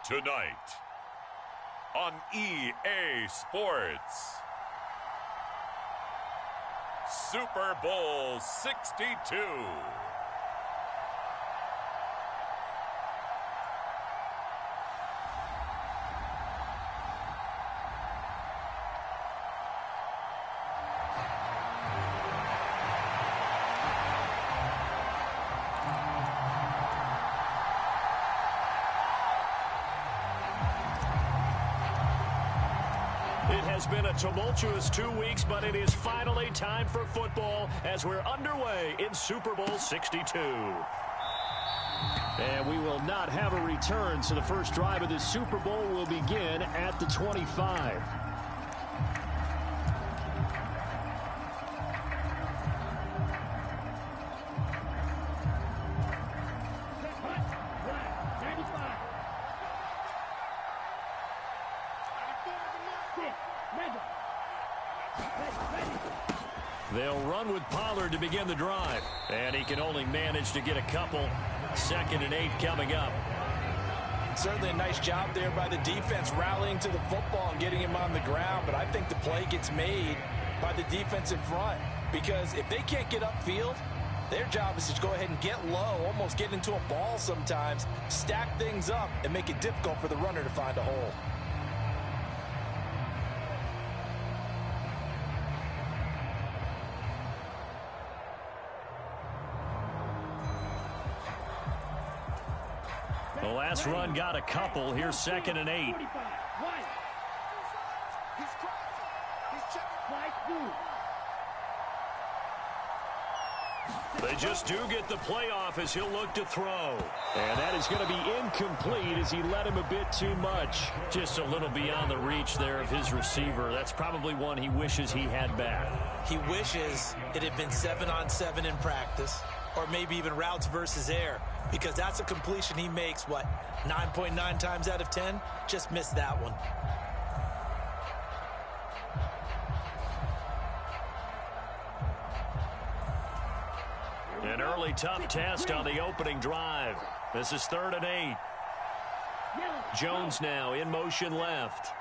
Tonight on EA Sports, Super Bowl 62. It has been a tumultuous 2 weeks, but it is finally time for football as we're underway in Super Bowl 62. And we will not have a return, so the first drive of the Super Bowl will begin at the 25. They'll run with Pollard to begin the drive. And he can only manage to get a couple. 2nd and 8 coming up. Certainly a nice job there by the defense rallying to the football and getting him on the ground. But I think the play gets made by the defense in front. Because if they can't get upfield, their job is to go ahead and get low, almost get into a ball sometimes, stack things up, and make it difficult for the runner to find a hole. The last run got a couple. Here's 2nd and 8. They just do get the playoff as he'll look to throw. And that is going to be incomplete as he led him a bit too much. Just a little beyond the reach there of his receiver. That's probably one he wishes he had back. He wishes it had been 7-on-7 in practice, or maybe even routes versus air, because that's a completion he makes, 9.9 times out of 10? Just missed that one. An early tough test on the opening drive. This is 3rd and 8. Jones now in motion left.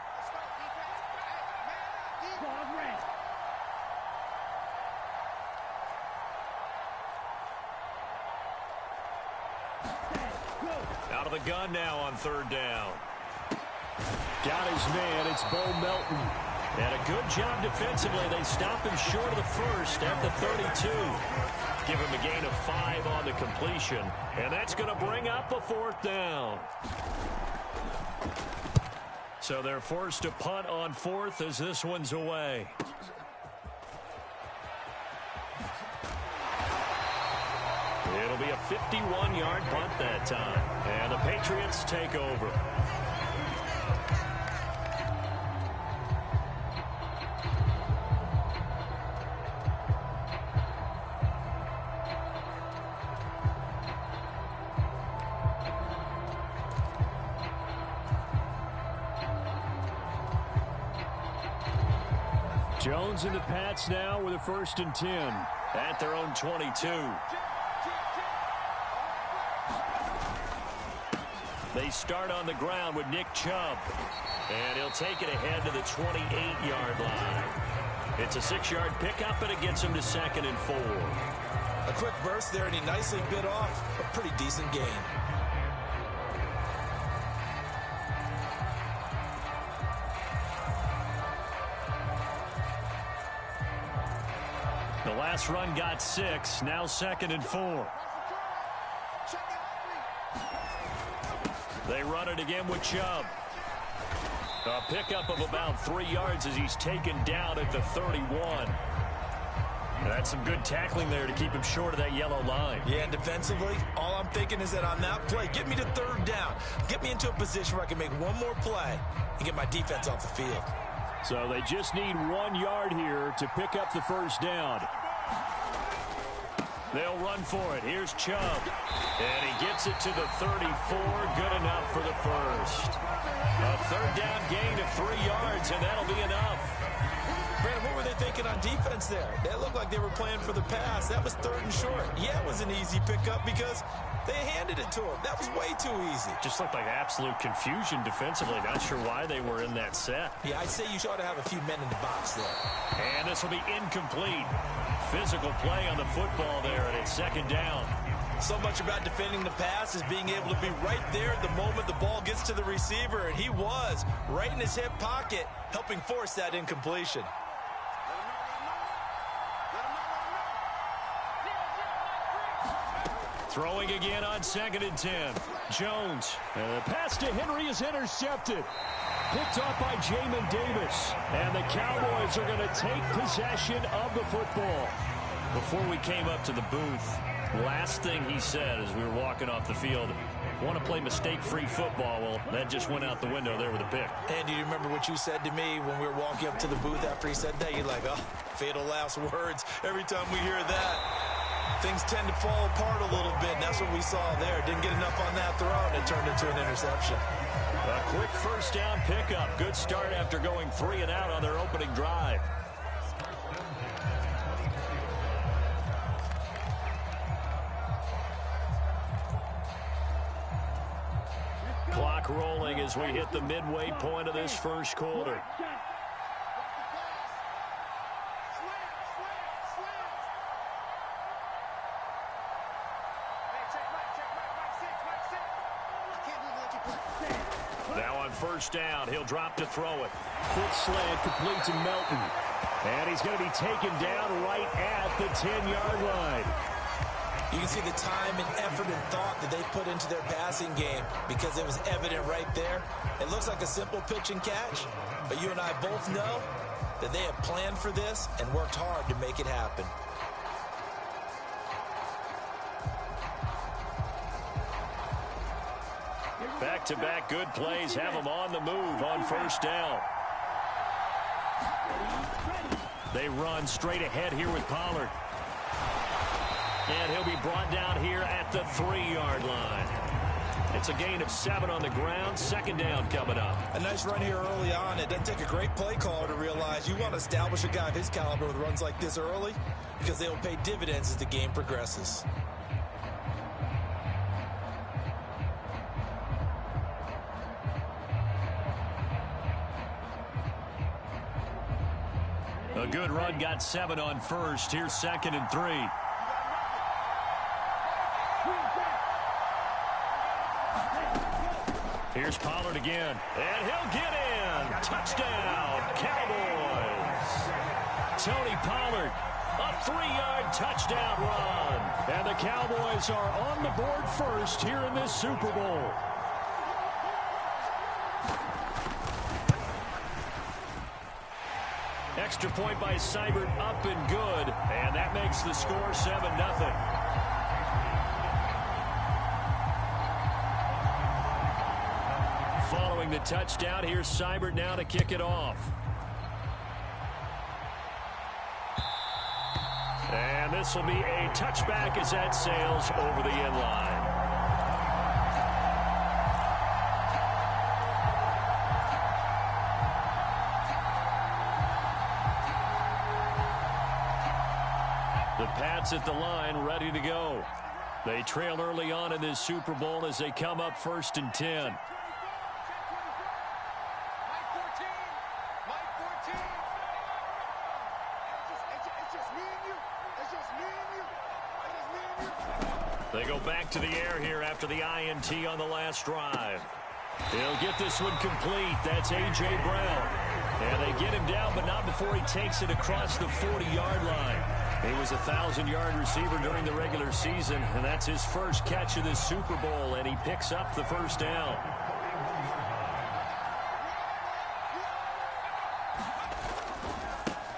Out of the gun now on 3rd down. Got his man. It's Bo Melton. And a good job defensively. They stop him short of the first at the 32. Give him a gain of 5 on the completion. And that's going to bring up a 4th down. So they're forced to punt on 4th as this one's away. It'll be a 51-yard punt that time. And the Patriots take over. Jones and the Pats now with a 1st and 10 at their own 22. They start on the ground with Nick Chubb. And he'll take it ahead to the 28-yard line. It's a 6-yard pickup, and it gets him to 2nd and 4. A quick burst there, and he nicely bit off a pretty decent gain. The last run got 6, now 2nd and 4. They run it again with Chubb. A pickup of about 3 yards as he's taken down at the 31. That's some good tackling there to keep him short of that yellow line. Yeah, and defensively, all I'm thinking is that on that play, get me to 3rd down. Get me into a position where I can make one more play and get my defense off the field. So they just need 1 yard here to pick up the 1st down. They'll run for it. Here's Chubb. And he gets it to the 34. Good enough for the first. A 3rd down gain of 3 yards, and that'll be enough. Brandon, what were they thinking on defense there? They looked like they were playing for the pass. That was 3rd and short. Yeah, it was an easy pickup because they handed it to him. That was way too easy. Just looked like absolute confusion defensively. Not sure why they were in that set. Yeah, I'd say you ought to have a few men in the box there. And this will be incomplete. Physical play on the football there, and it's 2nd down. So much about defending the pass is being able to be right there at the moment the ball gets to the receiver, and he was right in his hip pocket, helping force that incompletion. Throwing again on 2nd and 10. Jones. The pass to Henry is intercepted. Picked off by Jamin Davis. And the Cowboys are going to take possession of the football. Before we came up to the booth, last thing he said as we were walking off the field, want to play mistake-free football. Well, that just went out the window there with a pick. And do you remember what you said to me when we were walking up to the booth after he said that? You're like, oh, fatal last words. Every time we hear that, things tend to fall apart a little bit, and that's what we saw there. Didn't get enough on that throw, and it turned into an interception. A quick 1st down pickup. Good start after going 3 and out on their opening drive. Clock rolling as we hit the midway point of this 1st quarter. Now on 1st down, he'll drop to throw it. Foot slant complete to Melton. And he's going to be taken down right at the 10-yard line. You can see the time and effort and thought that they put into their passing game because it was evident right there. It looks like a simple pitch and catch, but you and I both know that they have planned for this and worked hard to make it happen. Back-to-back good plays have them on the move on 1st down. They run straight ahead here with Pollard. And he'll be brought down here at the 3-yard line. It's a gain of 7 on the ground. 2nd down coming up. A nice run here early on. It doesn't take a great play caller to realize you want to establish a guy of his caliber with runs like this early because they will pay dividends as the game progresses. A good run got 7 on 1st. Here's 2nd and 3. Here's Pollard again. And he'll get in. Touchdown, Cowboys. Tony Pollard, a 3-yard touchdown run. And the Cowboys are on the board first here in this Super Bowl. Extra point by Seibert, up and good. And that makes the score 7-0. Following the touchdown, here's Seibert now to kick it off. And this will be a touchback as that sails over the end line. The Pats at the line, ready to go. They trail early on in this Super Bowl as they come up 1st and 10. They go back to the air here after the INT on the last drive. He'll get this one complete. That's A.J. Brown. And they get him down, but not before he takes it across the 40-yard line. He was a 1,000-yard receiver during the regular season, and that's his first catch of this Super Bowl, and he picks up the 1st down.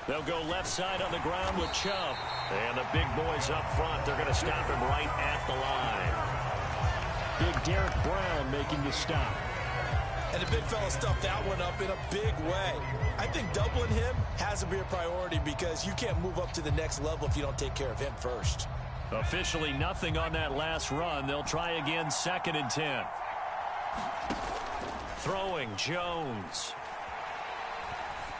They'll go left side on the ground with Chubb. And the big boys up front, they're going to stop him right at the line. Big Derek Brown making the stop. And the big fella stuffed that one up in a big way. I think doubling him has to be a priority because you can't move up to the next level if you don't take care of him first. Officially nothing on that last run. They'll try again 2nd and 10. Throwing Jones.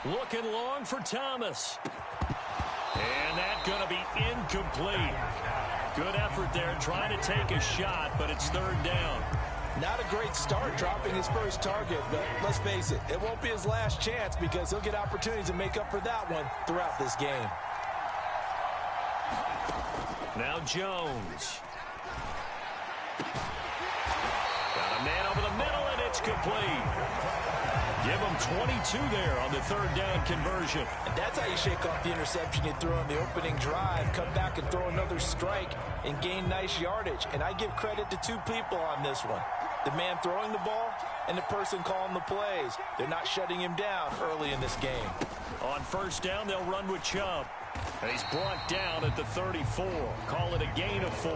Looking long for Thomas. And that's going to be incomplete. Good effort there trying to take a shot, but it's third down. Not a great start dropping his first target, but let's face it, it won't be his last chance because he'll get opportunities to make up for that one throughout this game. Now Jones. Got a man over the middle, and it's complete. Give him 22 there on the third down conversion. And that's how you shake off the interception you throw on the opening drive, come back and throw another strike and gain nice yardage. And I give credit to two people on this one. The man throwing the ball and the person calling the plays. They're not shutting him down early in this game. On first down, they'll run with Chubb. And he's brought down at the 34. Call it a gain of 4.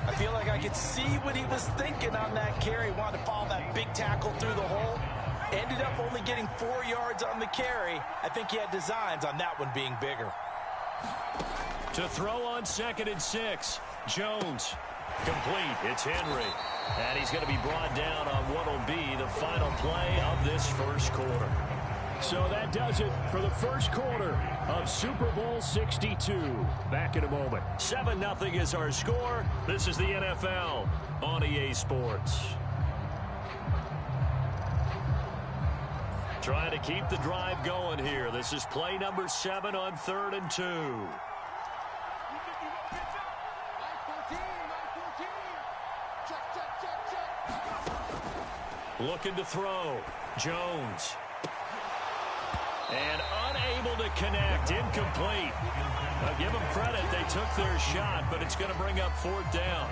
I feel like I could see what he was thinking on that carry. Wanted to follow that big tackle through the hole. Ended up only getting 4 yards on the carry. I think he had designs on that one being bigger. To throw on 2nd and 6. Jones. Complete. It's Henry. And he's going to be brought down on what will be the final play of this first quarter. So that does it for the first quarter of Super Bowl 62. Back in a moment. 7-0 is our score. This is the NFL on EA Sports. Trying to keep the drive going here. This is play number 7 on 3rd and 2. Looking to throw. Jones. And unable to connect. Incomplete. Now give them credit. They took their shot, but it's going to bring up 4th down.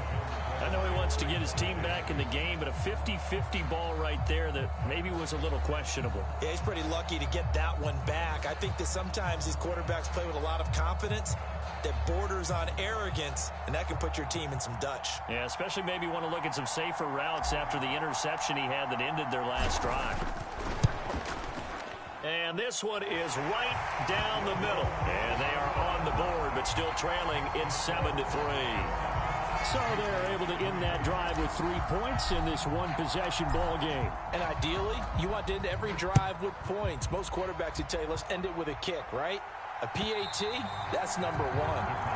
I know he wants to get his team back in the game, but a 50-50 ball right there that maybe was a little questionable. Yeah, he's pretty lucky to get that one back. I think that sometimes these quarterbacks play with a lot of confidence that borders on arrogance, and that can put your team in some Dutch. Yeah, especially maybe want to look at some safer routes after the interception he had that ended their last drive. And this one is right down the middle. And they are on the board, but still trailing in 7-3. So they're able to end that drive with 3 points in this one-possession ball game. And ideally, you want to end every drive with points. Most quarterbacks would tell you, let's end it with a kick, right? A PAT, that's number 1.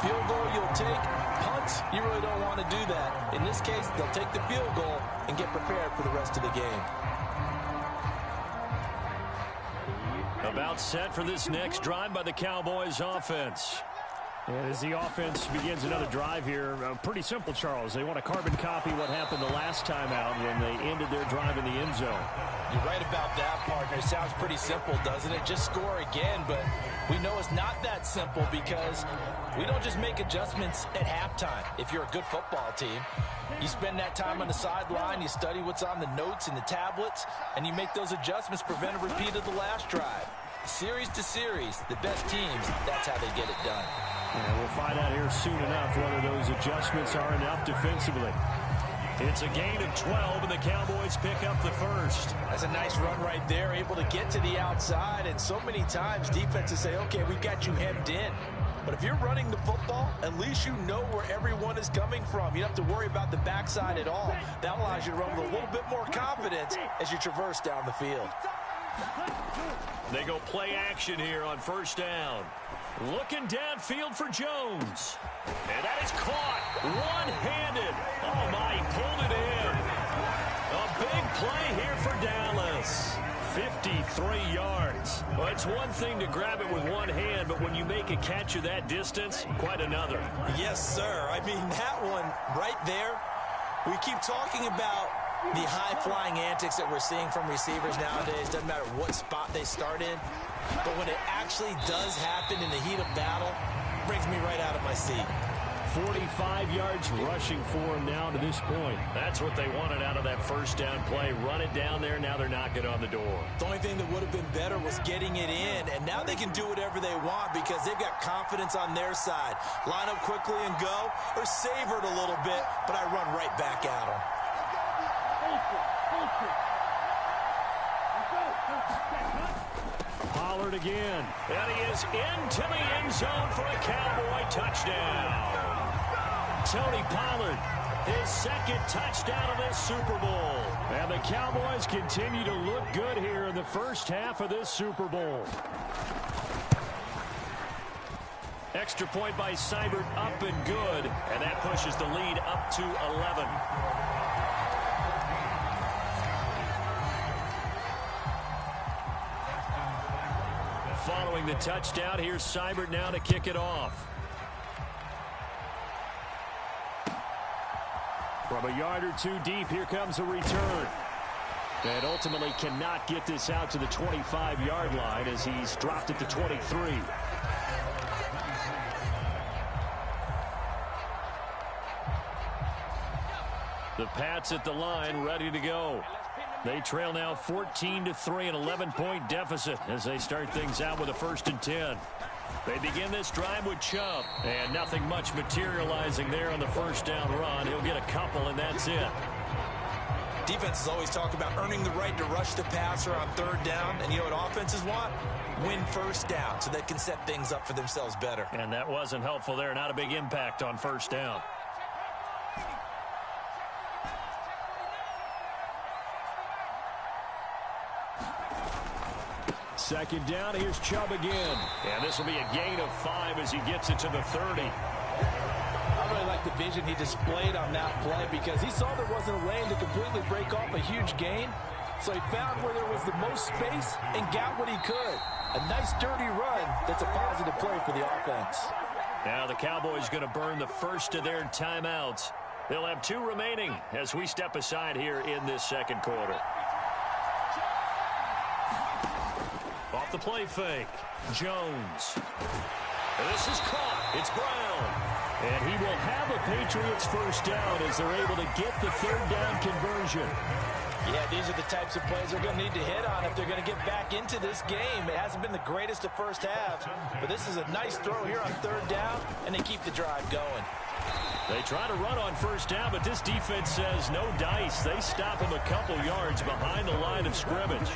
Field goal you'll take. Punts, you really don't want to do that. In this case, they'll take the field goal and get prepared for the rest of the game. About set for this next drive by the Cowboys offense. And as the offense begins another drive here, pretty simple, Charles. They want to carbon copy what happened the last time out when they ended their drive in the end zone. You're right about that, partner. It sounds pretty simple, doesn't it? Just score again, but we know it's not that simple because we don't just make adjustments at halftime. If you're a good football team, you spend that time on the sideline, you study what's on the notes and the tablets, and you make those adjustments, prevent a repeat of the last drive. Series to series, the best teams, that's how they get it done. And we'll find out here soon enough whether those adjustments are enough defensively. It's a gain of 12, and the Cowboys pick up the first. That's a nice run right there, able to get to the outside, and so many times defenses say, okay, we've got you hemmed in. But if you're running the football, at least you know where everyone is coming from. You don't have to worry about the backside at all. That allows you to run with a little bit more confidence as you traverse down the field. They go play action here on first down. Looking downfield for Jones. And that is caught one-handed. Oh, my, he pulled it in. A big play here for Dallas. 53 yards. Well, it's one thing to grab it with one hand, but when you make a catch of that distance, quite another. Yes, sir. I mean, that one right there, we keep talking about the high-flying antics that we're seeing from receivers nowadays. Doesn't matter what spot they start in. But when it actually does happen in the heat of battle, it brings me right out of my seat. 45 yards rushing for him now to this point. That's what they wanted out of that first down play. Run it down there. Now they're knocking on the door. The only thing that would have been better was getting it in. And now they can do whatever they want because they've got confidence on their side. Line up quickly and go, or savor it a little bit, but I run right back at them. Pollard again. And he is into the end zone for a Cowboy touchdown. Tony Pollard his second touchdown of this Super Bowl. And the Cowboys continue to look good here in the first half of this Super Bowl. Extra point by Seibert, up and good. And that pushes the lead up to 11. Following the touchdown, here's Seibert now to kick it off. From a yard or two deep, here comes a return. And ultimately cannot get this out to the 25-yard line as he's dropped it to 23. The Pats at the line, ready to go. They trail now 14-3, an 11-point deficit as they start things out with a 1st and 10. They begin this drive with Chubb, and nothing much materializing there on the first down run. He'll get a couple, and that's it. Defenses always talk about earning the right to rush the passer on 3rd down, and you know what offenses want? Win 1st down so they can set things up for themselves better. And that wasn't helpful there. Not a big impact on 1st down. Second down, here's Chubb again. And this will be a gain of 5 as he gets it to the 30. I really like the vision he displayed on that play because he saw there wasn't a lane to completely break off a huge gain. So he found where there was the most space and got what he could. A nice dirty run that's a positive play for the offense. Now the Cowboys going to burn the first of their timeouts. They'll have 2 remaining as we step aside here in this second quarter. Off the play fake, Jones. This is caught. It's Brown. And he will have a Patriots first down as they're able to get the 3rd down conversion. Yeah, these are the types of plays they're going to need to hit on if they're going to get back into this game. It hasn't been the greatest of first halves, but this is a nice throw here on 3rd down, and they keep the drive going. They try to run on first down, but this defense says no dice. They stop him a couple yards behind the line of scrimmage.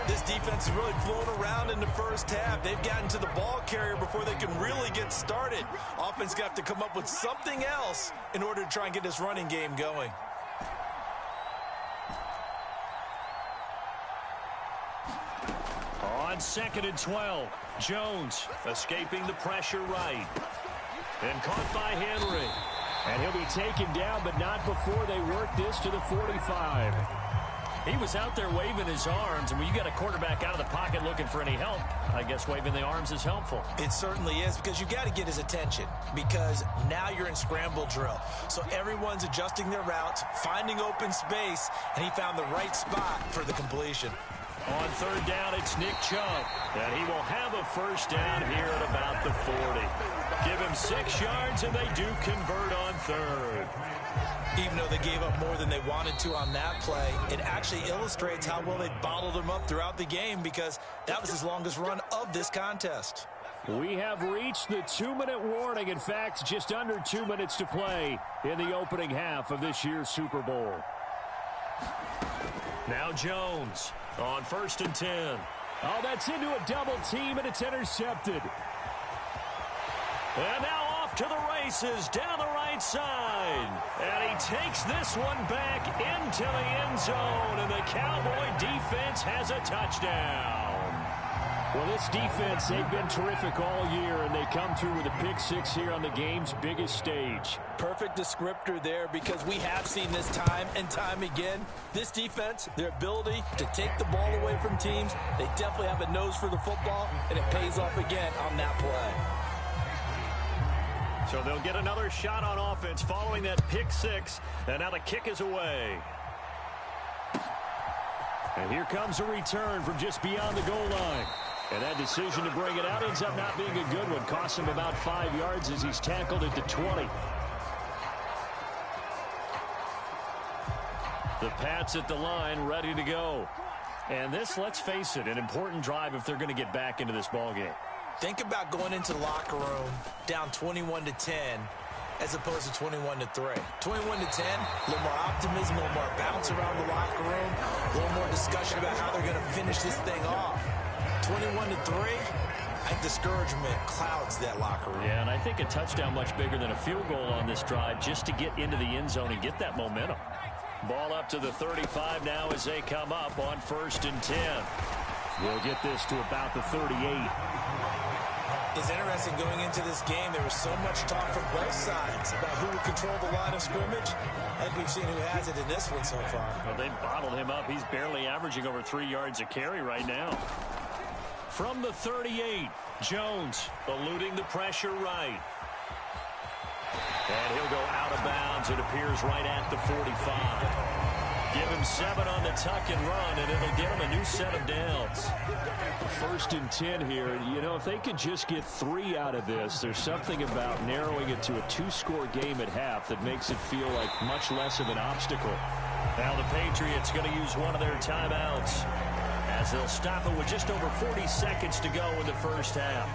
This defense is really flown around in the first half. They've gotten to the ball carrier before they can really get started. Offense got to come up with something else in order to try and get this running game going. On 2nd and 12, Jones escaping the pressure right. And caught by Henry. And he'll be taken down, but not before they work this to the 45. He was out there waving his arms, and when you got a quarterback out of the pocket looking for any help, I guess waving the arms is helpful. It certainly is, because you got to get his attention, because now you're in scramble drill. So everyone's adjusting their routes, finding open space, and he found the right spot for the completion. On 3rd down, it's Nick Chubb, and he will have a first down here at about the 40. Give him 6 yards, and they do convert on 3rd. Even though they gave up more than they wanted to on that play, it actually illustrates how well they bottled them up throughout the game, because that was his longest run of this contest. We have reached the 2-minute warning. In fact, just under 2 minutes to play in the opening half of this year's Super Bowl. Now Jones on 1st and 10. Oh, that's into a double team, and it's intercepted. And now off to the races down the right side. And he takes this one back into the end zone, and the Cowboy defense has a touchdown. Well, this defense, they've been terrific all year, and they come through with a pick 6 here on the game's biggest stage. Perfect descriptor there, because we have seen this time and time again. This defense, their ability to take the ball away from teams, they definitely have a nose for the football, and it pays off again on that play. So they'll get another shot on offense following that pick 6, and now the kick is away. And here comes a return from just beyond the goal line. And that decision to bring it out ends up not being a good one. Costs him about 5 yards as he's tackled at the 20. The Pats at the line, ready to go. And this, let's face it, an important drive if they're going to get back into this ballgame. Think about going into the locker room down 21-10 as opposed to 21-3. 21-10, a little more optimism, a little more bounce around the locker room, a little more discussion about how they're going to finish this thing off. 21-3, I think discouragement clouds that locker room. Yeah, and I think a touchdown much bigger than a field goal on this drive just to get into the end zone and get that momentum. Ball up to the 35 now as they come up on 1st and 10. We'll get this to about the 38. It's interesting going into this game. There was so much talk from both sides about who would control the line of scrimmage. I think we've seen who has it in this one so far. Well, they bottled him up. He's barely averaging over 3 yards a carry right now. From the 38, Jones eluding the pressure right. And he'll go out of bounds. It appears right at the 45. Give him 7 on the tuck and run, and it'll get him a new set of downs. 1st and 10 here. You know, if they could just get 3 out of this, there's something about narrowing it to a 2-score game at half that makes it feel like much less of an obstacle. Now the Patriots going to use one of their timeouts as they'll stop it with just over 40 seconds to go in the first half.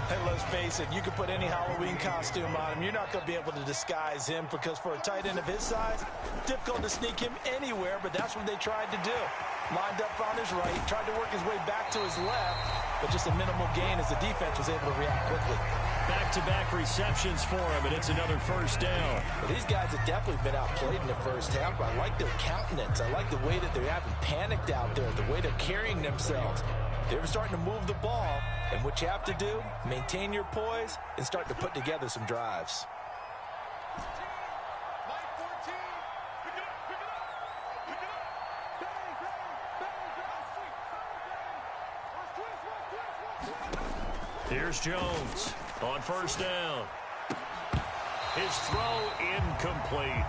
Hey, let's face it, you can put any Halloween costume on him. You're not going to be able to disguise him because for a tight end of his size, difficult to sneak him anywhere, but that's what they tried to do. Lined up on his right, tried to work his way back to his left, but just a minimal gain as the defense was able to react quickly. Back-to-back receptions for him, and it's another first down. Well, these guys have definitely been outplayed in the first half, but I like their countenance. I like the way that they haven't panicked out there, the way they're carrying themselves. They're starting to move the ball, and what you have to do, maintain your poise and start to put together some drives. Here's Jones on 1st down. His throw incomplete.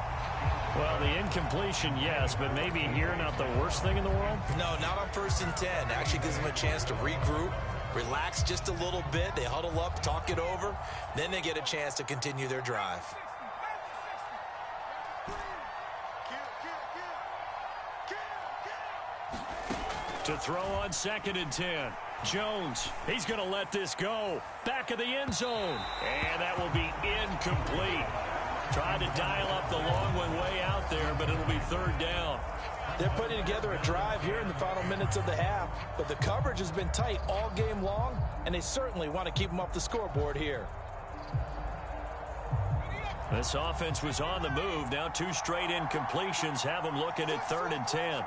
Well, the incompletion, yes, but maybe here not the worst thing in the world? No, not on 1st and 10. Actually gives them a chance to regroup, relax just a little bit. They huddle up, talk it over. Then they get a chance to continue their drive. To throw on 2nd and 10. Jones, he's going to let this go. Back of the end zone. And that will be incomplete. Tried to dial up the long one way out there, but it'll be 3rd down. They're putting together a drive here in the final minutes of the half, but the coverage has been tight all game long, and they certainly want to keep them off the scoreboard here. This offense was on the move. Now 2 straight incompletions have them looking at 3rd and 10.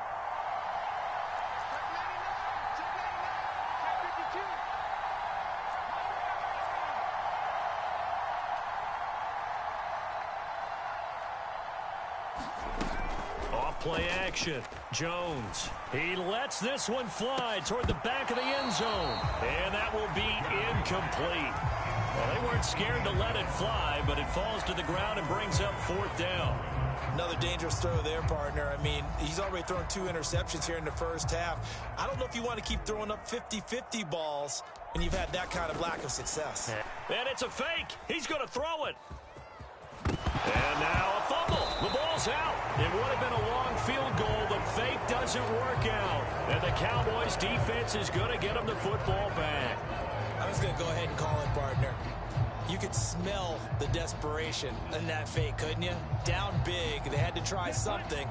Play action. Jones. He lets this one fly toward the back of the end zone. And that will be incomplete. Well, they weren't scared to let it fly, but it falls to the ground and brings up 4th down. Another dangerous throw there, partner. I mean, he's already thrown 2 interceptions here in the first half. I don't know if you want to keep throwing up 50-50 balls when you've had that kind of lack of success. And it's a fake. He's going to throw it. And now a fumble. The ball's out. It would have been a long field goal. The fake doesn't work out. And the Cowboys defense is going to get them the football back. I was going to go ahead and call it, partner. You could smell the desperation in that fake, couldn't you? Down big. They had to try something.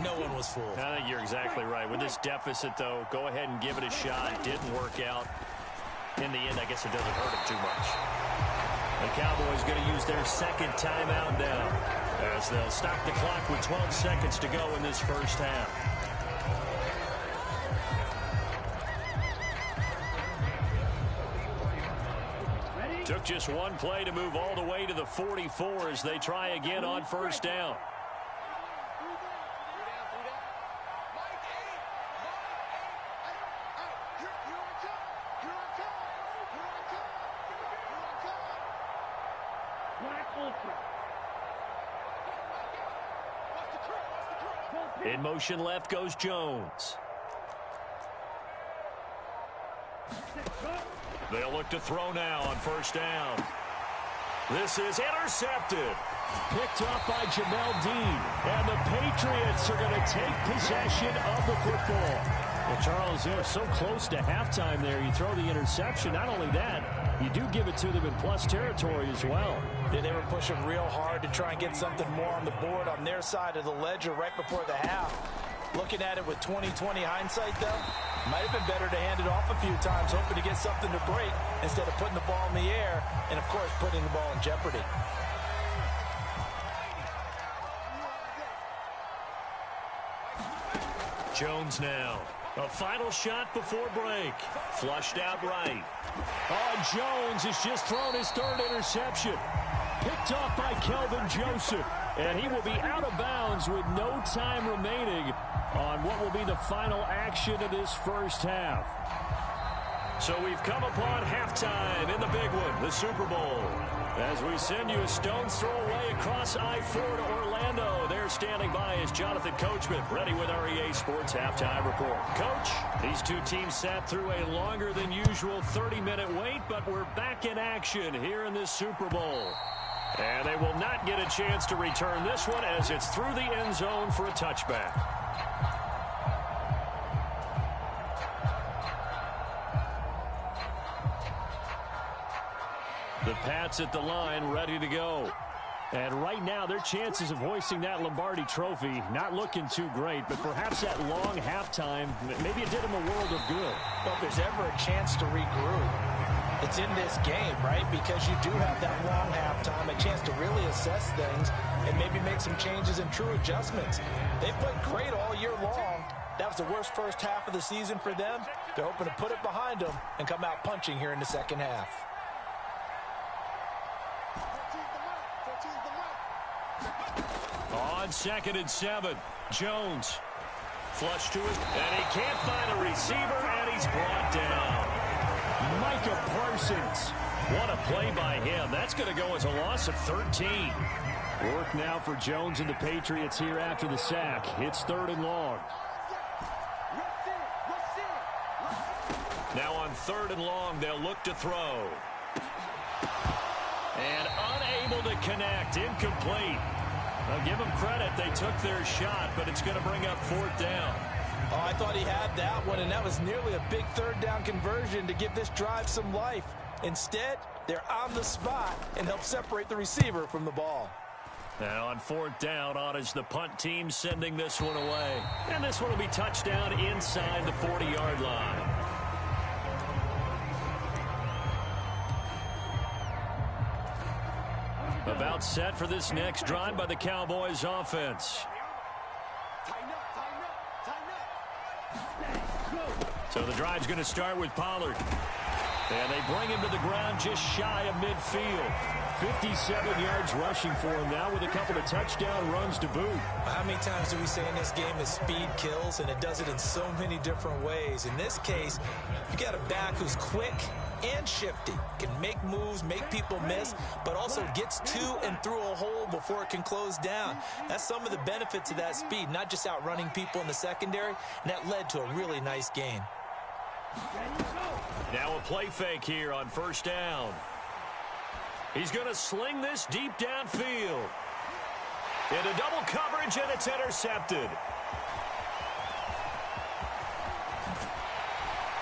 No one was fooled. I think you're exactly right. With this deficit, though, go ahead and give it a shot. It didn't work out. In the end, I guess it doesn't hurt him too much. The Cowboys going to use their 2nd timeout now as they'll stop the clock with 12 seconds to go in this first half. Took just one play to move all the way to the 44 as they try again on 1st down. In motion left goes Jones. They'll look to throw now on 1st down. This is intercepted. Picked up by Jamel Dean. And the Patriots are going to take possession of the football. Well, Charles, they're so close to halftime there. You throw the interception. Not only that, you do give it to them in plus territory as well. Yeah, they were pushing real hard to try and get something more on the board on their side of the ledger right before the half. Looking at it with 20/20 hindsight, though, Might have been better to hand it off a few times, hoping to get something to break instead of putting the ball in the air and, of course, putting the ball in jeopardy. Jones now. A final shot before break. Flushed out right. Oh, Jones has just thrown his third interception. Picked off by Kelvin Joseph. And he will be out of bounds with no time remaining on what will be the final action of this first half. So we've come upon halftime in the big one, the Super Bowl. As we send you a stone's throw away across I-4 to Orlando. There standing by is Jonathan Coachman, ready with our EA Sports Halftime Report. Coach, these two teams sat through a longer than usual 30-minute wait, but we're back in action here in this Super Bowl. And they will not get a chance to return this one as it's through the end zone for a touchback. The Pats at the line, ready to go. And right now, their chances of hoisting that Lombardi trophy, not looking too great, but perhaps that long halftime, maybe it did them a world of good. Well, if there's ever a chance to regroup, it's in this game, right? Because you do have that long halftime, a chance to really assess things and maybe make some changes and true adjustments. They played great all year long. That was the worst first half of the season for them. They're hoping to put it behind them and come out punching here in the second half. On 2nd and 7, Jones. Flush to his, and he can't find a receiver, and he's brought down. Micah Parsons. What a play by him. That's going to go as a loss of 13. Work now for Jones and the Patriots here after the sack. It's 3rd and long. Now on 3rd and long, they'll look to throw. And unable to connect. Incomplete. I'll give them credit. They took their shot, but it's going to bring up 4th down. Oh, I thought he had that one, and that was nearly a big 3rd down conversion to give this drive some life. Instead, they're on the spot and help separate the receiver from the ball. Now on 4th down, on is the punt team sending this one away. And this one will be touchdown inside the 40-yard line. About set for this next drive by the Cowboys offense. So the drive's going to start with Pollard. And they bring him to the ground just shy of midfield. 57 yards rushing for him now with a couple of touchdown runs to boot. How many times do we say in this game that speed kills, and it does it in so many different ways? In this case, you got a back who's quick and shifty, can make moves, make people miss, but also gets to and through a hole before it can close down. That's some of the benefits of that speed, not just outrunning people in the secondary, and that led to a really nice gain. Now a play fake here on 1st down. He's going to sling this deep downfield. Into double coverage, and it's intercepted.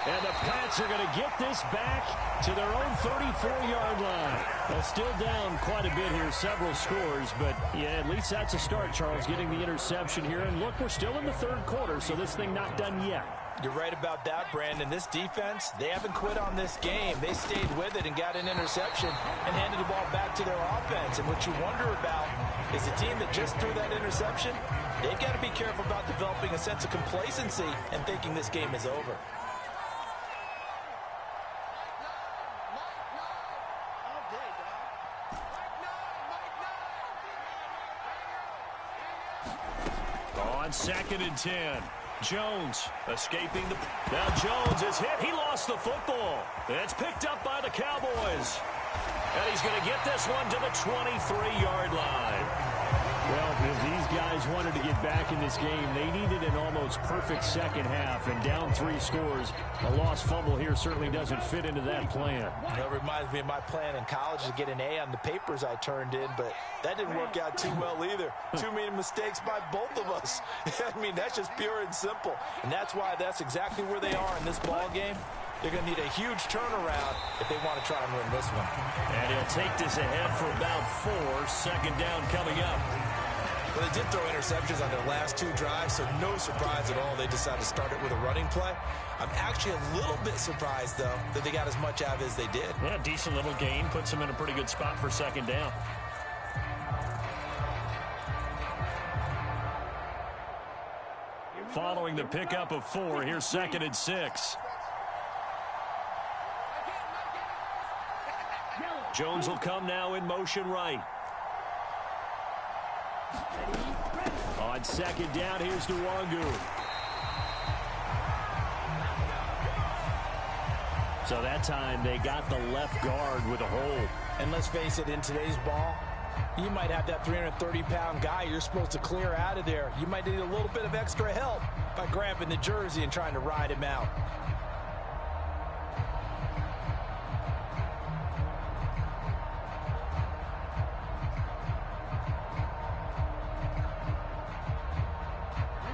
And the Pats are going to get this back to their own 34-yard line. Well, still down quite a bit here, several scores, but yeah, at least that's a start, Charles, getting the interception here. And look, we're still in the 3rd quarter, so this thing not done yet. You're right about that, Brandon. This defense, they haven't quit on this game. They stayed with it and got an interception and handed the ball back to their offense. And what you wonder about is the team that just threw that interception, they've got to be careful about developing a sense of complacency and thinking this game is over. On 2nd and 10. Jones escaping the... Now Jones is hit. He lost the football. It's picked up by the Cowboys. And he's going to get this one to the 23-yard line. Well, if these guys wanted to get back in this game, they needed an almost perfect second half, and down 3 scores. A lost fumble here certainly doesn't fit into that plan. That reminds me of my plan in college to get an A on the papers I turned in, but that didn't work out too well either. Too many mistakes by both of us. I mean, that's just pure and simple. And that's why that's exactly where they are in this ball game. They're going to need a huge turnaround if they want to try and win this one. And he'll take this ahead for about 4. 2nd down coming up. Well, they did throw interceptions on their last 2 drives, so no surprise at all they decided to start it with a running play. I'm actually a little bit surprised, though, that they got as much out of it as they did. Yeah, decent little gain. Puts them in a pretty good spot for second down. Following the pickup of 4, here's 2nd and 6. Jones will come now in motion right. On 2nd down, here's Nwangu. So that time they got the left guard with a hold. And let's face it, in today's ball, you might have that 330-pound guy you're supposed to clear out of there. You might need a little bit of extra help by grabbing the jersey and trying to ride him out.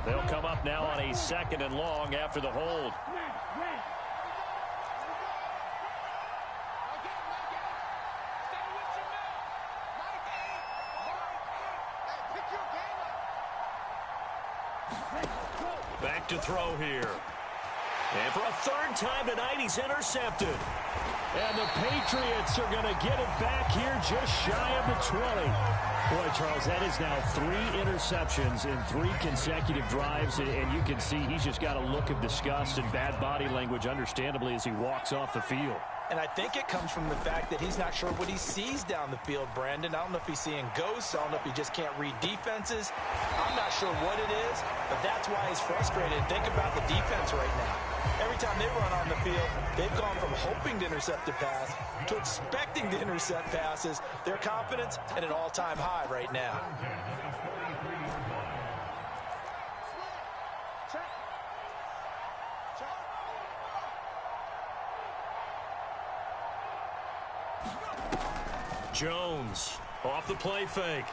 They'll come up now on a 2nd and long after the hold. Back to throw here. And for a 3rd time tonight, he's intercepted. And the Patriots are going to get it back here just shy of the 20. Boy, Charles, that is now 3 interceptions in 3 consecutive drives. And you can see he's just got a look of disgust and bad body language, understandably, as he walks off the field. And I think it comes from the fact that he's not sure what he sees down the field, Brandon. I don't know if he's seeing ghosts. I don't know if he just can't read defenses. I'm not sure what it is, but that's why he's frustrated. Think about the defense right now. Every time they run on the field, they've gone from hoping to intercept a pass to expecting to intercept passes. Their confidence at an all-time high right now. Jones off the play fake.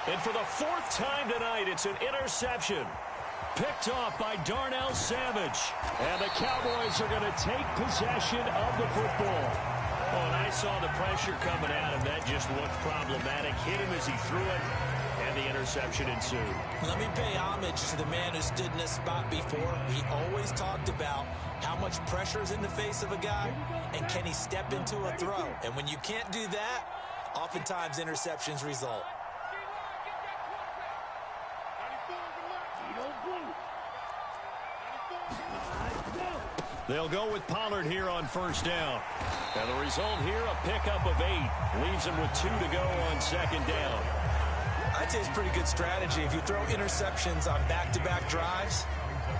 And for the 4th time tonight, it's an interception. Picked off by Darnell Savage. And the Cowboys are going to take possession of the football. Oh, and I saw the pressure coming at him. That just looked problematic. Hit him as he threw it, and the interception ensued. Let me pay homage to the man who stood in this spot before. He always talked about how much pressure is in the face of a guy, and can he step into a throw? And when you can't do that, oftentimes interceptions result. They'll go with Pollard here on 1st down. And the result here, a pickup of 8. Leaves him with 2 to go on 2nd down. I'd say it's pretty good strategy. If you throw interceptions on back-to-back drives,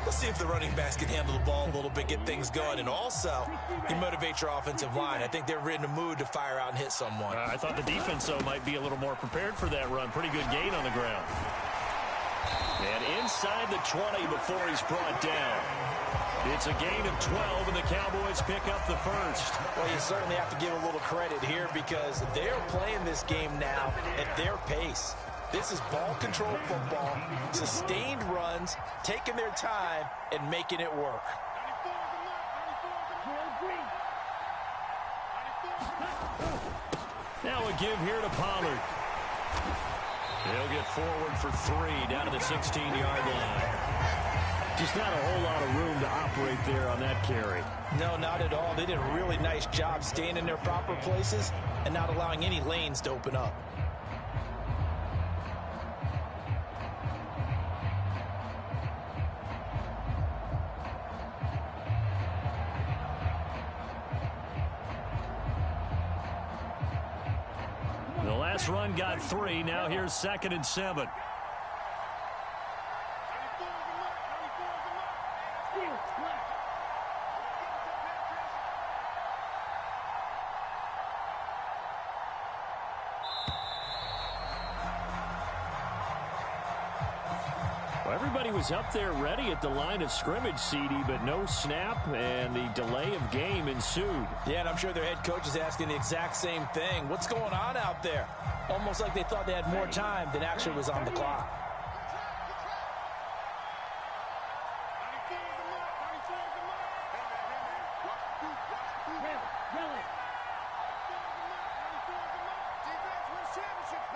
let's see if the running backs can handle the ball a little bit, get things going. And also, you motivate your offensive line. I think they're in a mood to fire out and hit someone. I thought the defense, though, might be a little more prepared for that run. Pretty good gain on the ground. And inside the 20 before he's brought down. It's a gain of 12, and the Cowboys pick up the 1st. Well, you certainly have to give a little credit here because they're playing this game now at their pace. This is ball control football, sustained runs, taking their time, and making it work. Now a give here to Pollard. He'll get forward for 3 down to the 16-yard line. Just not a whole lot of room to operate there on that carry. No, not at all. They did a really nice job staying in their proper places and not allowing any lanes to open up. The last run got 3. Now here's 2nd and 7. Everybody was up there ready at the line of scrimmage, CD, but no snap, and the delay of game ensued. Yeah, and I'm sure their head coach is asking the exact same thing. What's going on out there? Almost like they thought they had more time than actually was on the clock. Defense wins championship.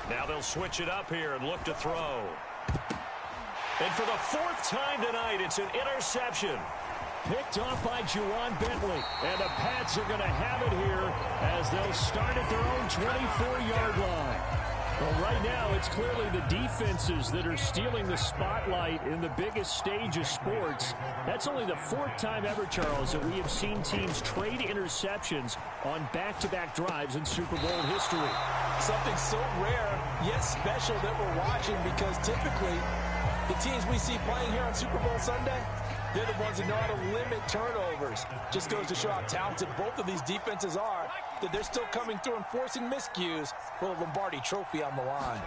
Now they'll switch it up here and look to throw. And for the fourth time tonight, it's an interception. Picked off by Juwan Bentley. And the Pats are going to have it here as they'll start at their own 24-yard line. Well, right now, it's clearly the defenses that are stealing the spotlight in the biggest stage of sports. That's only the fourth time ever, Charles, that we have seen teams trade interceptions on back-to-back drives in Super Bowl history. Something so rare, yet special that we're watching, because typically the teams we see playing here on Super Bowl Sunday, they're the ones that know how to limit turnovers. Just goes to show how talented both of these defenses are, that they're still coming through and forcing miscues with a Lombardi trophy on the line.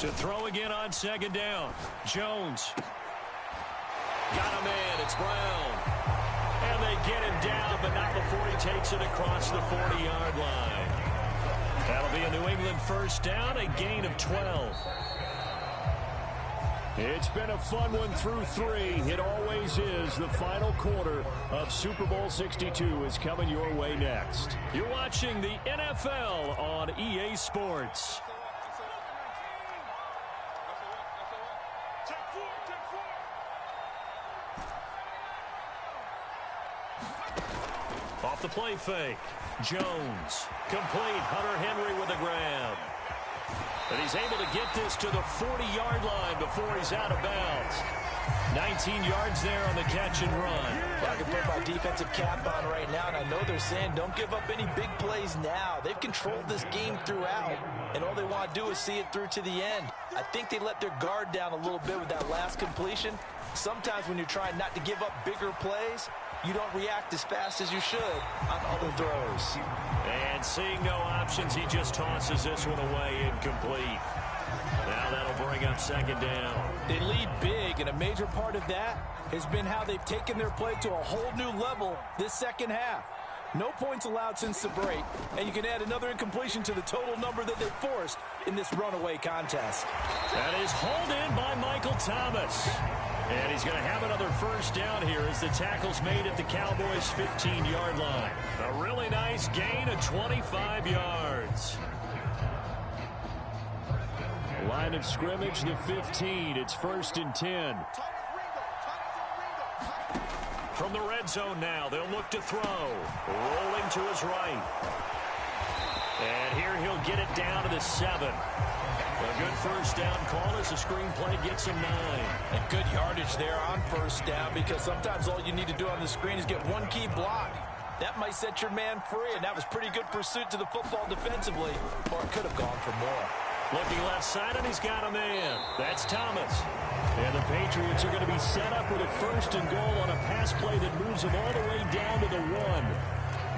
To throw again on second down. Jones. Got a man. It's Brown. And they get him down, but not before he takes it across the 40-yard line. That'll be a New England first down, a gain of 12. It's been a fun one through three. It always is. The final quarter of Super Bowl 62 is coming your way next. You're watching the NFL on EA Sports. Off the play fake. Jones. Complete. Hunter Henry with a grab. And he's able to get this to the 40-yard line before he's out of bounds. 19 yards there on the catch and run. Well, I can put my defensive cap on right now, and I know they're saying don't give up any big plays now. They've controlled this game throughout, and all they want to do is see it through to the end. I think they let their guard down a little bit with that last completion. Sometimes when you're trying not to give up bigger plays, you don't react as fast as you should on other throws. And seeing no options, he just tosses this one away incomplete. Now that'll bring up second down. They lead big, and a major part of that has been how they've taken their play to a whole new level this second half. No points allowed since the break, and you can add another incompletion to the total number that they forced in this runaway contest. That is hauled in by Michael Thomas. And he's going to have another first down here as the tackle's made at the Cowboys' 15-yard line. A really nice gain of 25 yards. Line of scrimmage, the 15. It's 1st and 10. From the red zone now, they'll look to throw. Rolling to his right. And here he'll get it down to the 7. A good first down call as the screenplay gets him 9. And good yardage there on first down, because sometimes all you need to do on the screen is get one key block. That might set your man free, and that was pretty good pursuit to the football defensively, or it could have gone for more. Looking left side, and he's got a man. That's Thomas. And the Patriots are going to be set up with a 1st and goal on a pass play that moves them all the way down to the 1.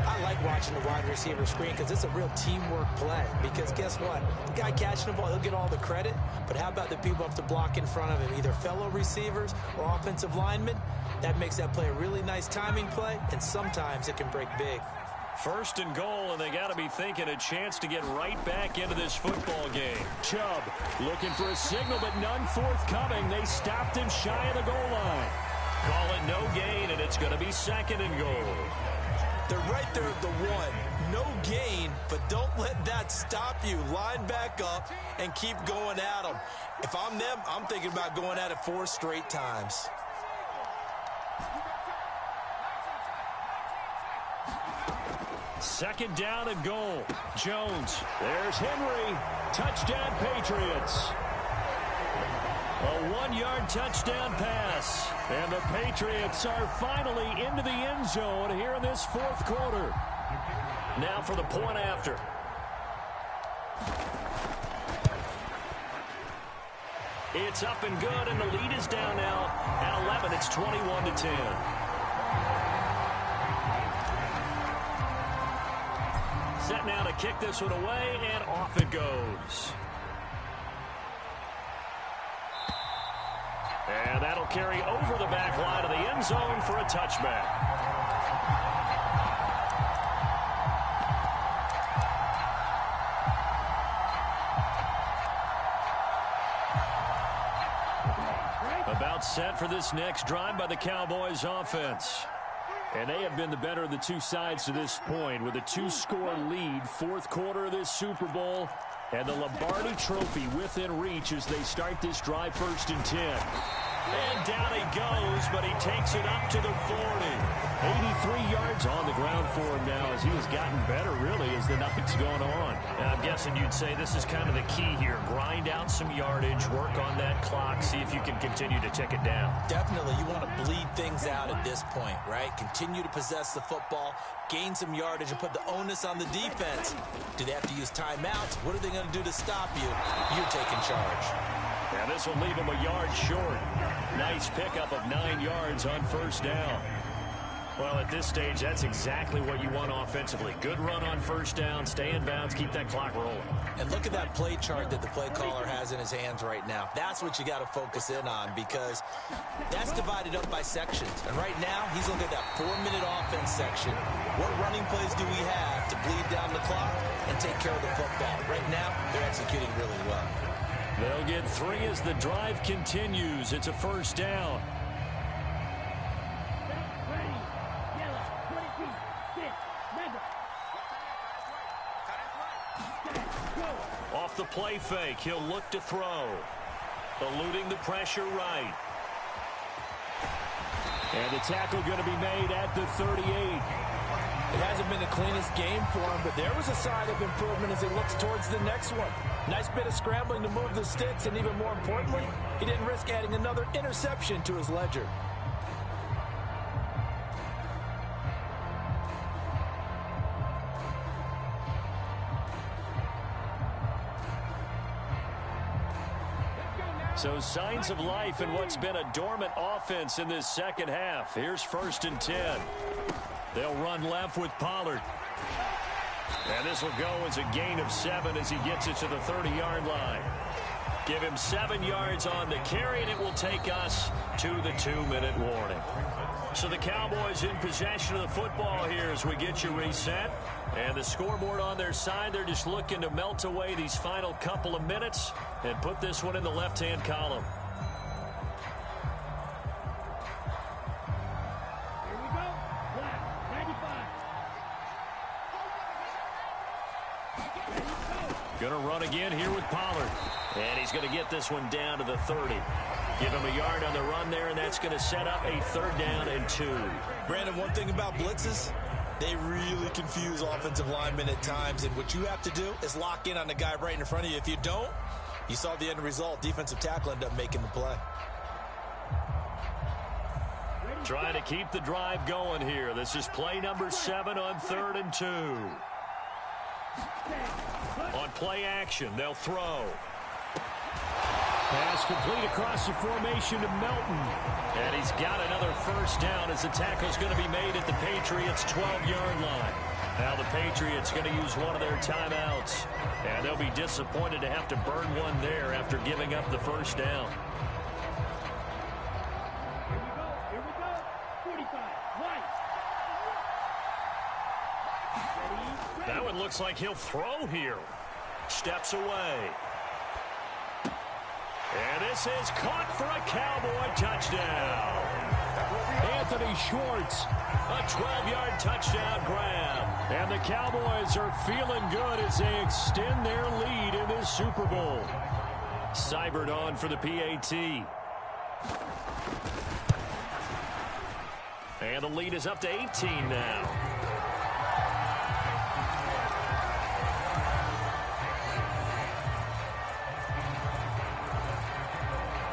I like watching the wide receiver screen because it's a real teamwork play. Because guess what? The guy catching the ball, he'll get all the credit. But how about the people up to block in front of him, either fellow receivers or offensive linemen? That makes that play a really nice timing play, and sometimes it can break big. 1st and goal, and they got to be thinking a chance to get right back into this football game. Chubb looking for a signal, but none forthcoming. They stopped him shy of the goal line. Call it no gain, and it's going to be 2nd and goal. They're right there at the 1. No gain, but don't let that stop you. Line back up and keep going at them. If I'm them, I'm thinking about going at it 4 straight times. Second down and goal. Jones. There's Henry. Touchdown, Patriots. A 1-yard touchdown pass. And the Patriots are finally into the end zone here in this 4th quarter. Now for the point after. It's up and good, and the lead is down now at 11. It's 21-10. Set now to kick this one away, and off it goes. And that'll carry over the back line of the end zone for a touchback. About set for this next drive by the Cowboys offense. And they have been the better of the two sides to this point with a 2-score lead. Fourth quarter of this Super Bowl. And the Lombardi Trophy within reach as they start this drive 1st and 10. And down he goes, but he takes it up to the 40. 83 yards on the ground for him now as he has gotten better, really, as the night's going on. And I'm guessing you'd say this is kind of the key here. Grind out some yardage, work on that clock, see if you can continue to tick it down. Definitely. You want to bleed things out at this point, right? Continue to possess the football, gain some yardage, and put the onus on the defense. Do they have to use timeouts? What are they going to do to stop you? You're taking charge. And this will leave him a yard short. Nice pickup of 9 yards on 1st down. Well, at this stage, that's exactly what you want offensively. Good run on 1st down, stay in bounds, keep that clock rolling. And look at that play chart that the play caller has in his hands right now. That's what you got to focus in on because that's divided up by sections. And right now, he's looking at that 4-minute offense section. What running plays do we have to bleed down the clock and take care of the football? Right now, they're executing really well. They'll get 3 as the drive continues. It's a 1st down. Off the play fake, he'll look to throw. Eluding the pressure right. And the tackle going to be made at the 38. It hasn't been the cleanest game for him, but there was a sign of improvement as he looks towards the next one. Nice bit of scrambling to move the sticks, and even more importantly, he didn't risk adding another interception to his ledger. So signs of life in what's been a dormant offense in this second half. Here's 1st and 10. They'll run left with Pollard. And this will go as a gain of 7 as he gets it to the 30-yard line. Give him 7 yards on the carry, and it will take us to the 2-minute warning. So the Cowboys in possession of the football here as we get you reset. And the scoreboard on their side, they're just looking to melt away these final couple of minutes and put this one in the left-hand column. Here we go. Black, 95. Going to run again here with Pollard. And he's going to get this one down to the 30. Give him a yard on the run there, and that's going to set up a 3rd down and 2. Brandon, one thing about blitzes, they really confuse offensive linemen at times, and what you have to do is lock in on the guy right in front of you. If you don't, you saw the end result. Defensive tackle ended up making the play. Trying to keep the drive going here. This is play number 7 on 3rd and 2. On play action, they'll throw. Pass complete across the formation to Melton. And he's got another 1st down as the tackle's going to be made at the Patriots' 12-yard line. Now the Patriots going to use one of their timeouts. And they'll be disappointed to have to burn one there after giving up the 1st down. Here we go. 45. White. That one looks like he'll throw here. Steps away. And this is caught for a Cowboy touchdown. Anthony Schwartz, a 12-yard touchdown grab. And the Cowboys are feeling good as they extend their lead in this Super Bowl. Seibert on for the PAT. And the lead is up to 18 now.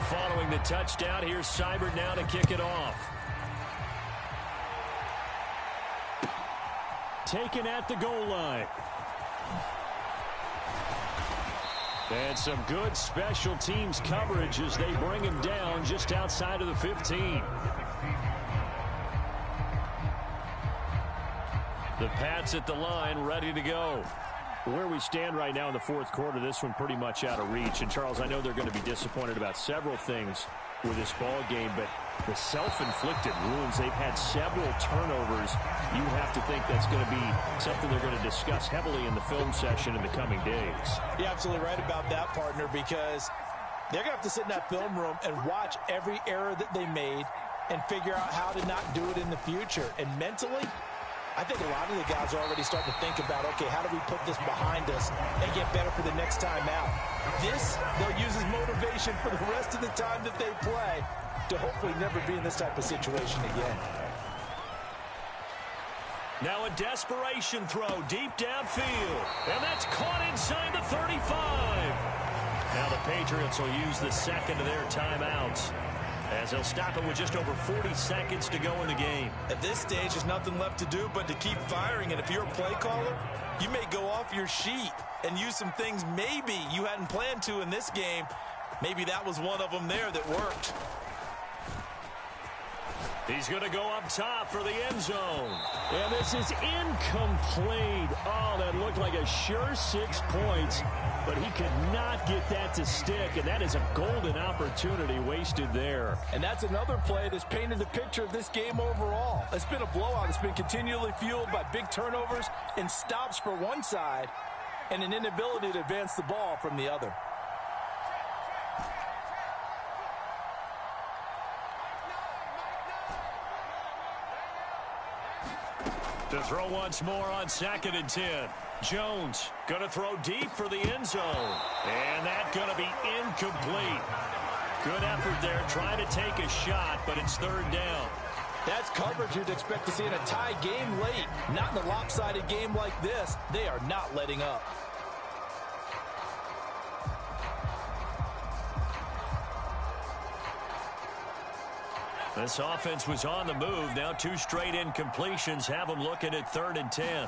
Following the touchdown, here's Seibert now to kick it off. Taken at the goal line. And some good special teams coverage as they bring him down just outside of the 15. The Pats at the line, ready to go. Where we stand right now in the 4th quarter, this one pretty much out of reach. And, Charles, I know they're going to be disappointed about several things with this ball game, but the self-inflicted wounds, they've had several turnovers. You have to think that's going to be something they're going to discuss heavily in the film session in the coming days. You're absolutely right about that, partner, because they're going to have to sit in that film room and watch every error that they made, and figure out how to not do it in the future. And mentally, I think a lot of the guys are already starting to think about, okay, how do we put this behind us and get better for the next time out? This, they'll use as motivation for the rest of the time that they play to hopefully never be in this type of situation again. Now a desperation throw deep downfield. And that's caught inside the 35. Now the Patriots will use the second of their timeouts, as they'll stop it with just over 40 seconds to go in the game. At this stage, there's nothing left to do but to keep firing. And if you're a play caller, you may go off your sheet and use some things maybe you hadn't planned to in this game. Maybe that was one of them there that worked. He's going to go up top for the end zone. And this is incomplete. Oh, that looked like a sure 6 points, but he could not get that to stick, and that is a golden opportunity wasted there. And that's another play that's painted the picture of this game overall. It's been a blowout. It's been continually fueled by big turnovers and stops for one side and an inability to advance the ball from the other. To throw once more on 2nd and 10. Jones going to throw deep for the end zone. And that's going to be incomplete. Good effort there trying to take a shot, but it's 3rd down. That's coverage you'd expect to see in a tie game late. Not in a lopsided game like this. They are not letting up. This offense was on the move. Now 2 straight incompletions have them looking at 3rd and 10.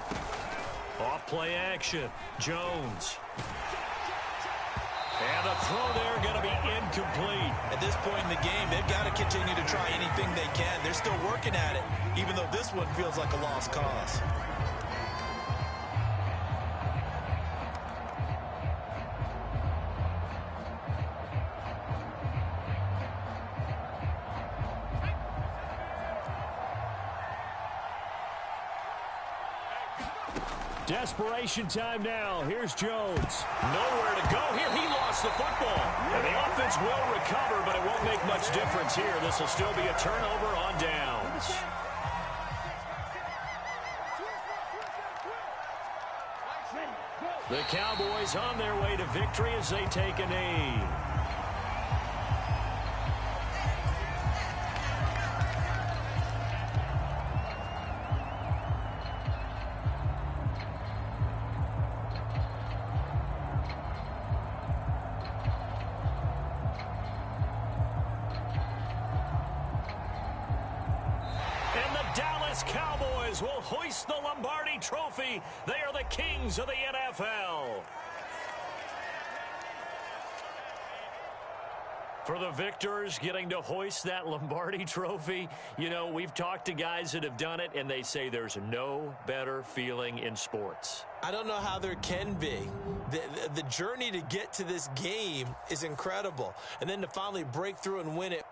Off play action. Jones. And the throw there going to be incomplete. At this point in the game, they've got to continue to try anything they can. They're still working at it, even though this one feels like a lost cause. Desperation time now. Here's Jones. Nowhere to go here. He lost the football. And the offense will recover, but it won't make much difference here. This will still be a turnover on downs. The Cowboys on their way to victory as they take a knee. Cowboys will hoist the Lombardi Trophy. They are the kings of the NFL. For the victors getting to hoist that Lombardi Trophy, you know, we've talked to guys that have done it, and they say there's no better feeling in sports. I don't know how there can be. The journey to get to this game is incredible. And then to finally break through and win it